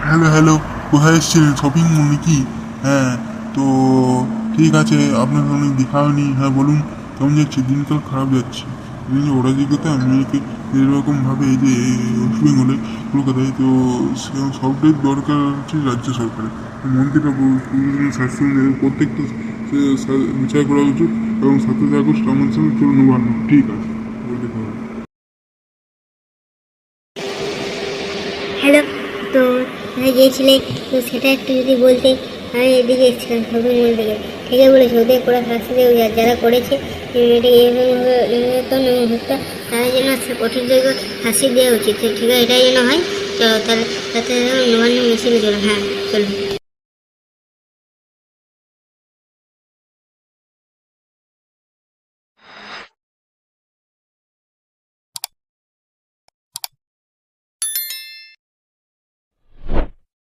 Hello hello, কোথায় এসেছিলেন? Shopping mall নাকি? হ্যাঁ, তো ঠিক আছে, আপনার অনেক দেখা হয়নি। হ্যাঁ বলুন, কেমন যাচ্ছে? দিনকাল খারাপ যাচ্ছে। ওরা জিজ্ঞাসা মেয়েকে এরকমভাবে এই যে ওয়েস্ট বেঙ্গলে কলকাতায় তো সবটাই দরকার হচ্ছে রাজ্য সরকারের মন্ত্রীরা স্বাস্থ্য প্রত্যেকটা বিচার করা উচিত এবং 7ই আগস্ট আমার সঙ্গে চলুন নবান্ন। ঠিক আছে, বলতে পারবো। হ্যালো, তো গিয়েছিলে, তো সেটা একটু যদি বলতে। আমি এদিকে এসেছিলাম শপিং মল থেকে। ঠিকই বলেছি, ওদের করা শাস্তি দেবে, যারা করেছে এটাকে এইভাবে নির্যাতন এবং হত্যা, তারা যেন কঠিন থেকে শাস্তি দেওয়া উচিত। ঠিক আছে, এটাই যেন হয়। চলো তাহলে তাতে নবান্ন মিছিল চলো। হ্যাঁ চলো।